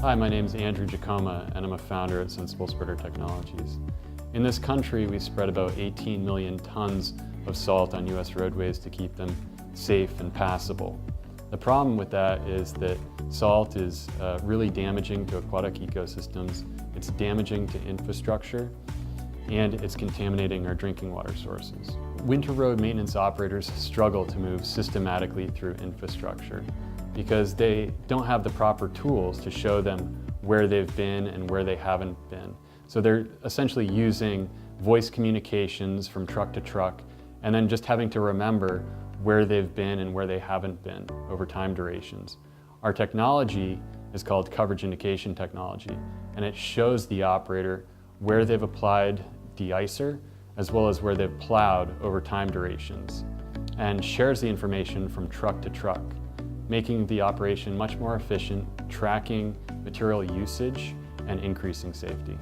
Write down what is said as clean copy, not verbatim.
Hi, my name is Andrew Jaccoma, and I'm a founder at Sensible Spreader Technologies. In this country, we spread about 18 million tons of salt on U.S. roadways to keep them safe and passable. The problem with that is that salt is really damaging to aquatic ecosystems, it's damaging to infrastructure, and it's contaminating our drinking water sources. Winter road maintenance operators struggle to move systematically through infrastructure because they don't have the proper tools to show them where they've been and where they haven't been. So they're essentially using voice communications from truck to truck and then just having to remember where they've been and where they haven't been over time durations. Our technology is called coverage indication technology, and it shows the operator where they've applied deicer as well as where they've plowed over time durations, and shares the information from truck to truck, making the operation much more efficient, tracking material usage and increasing safety.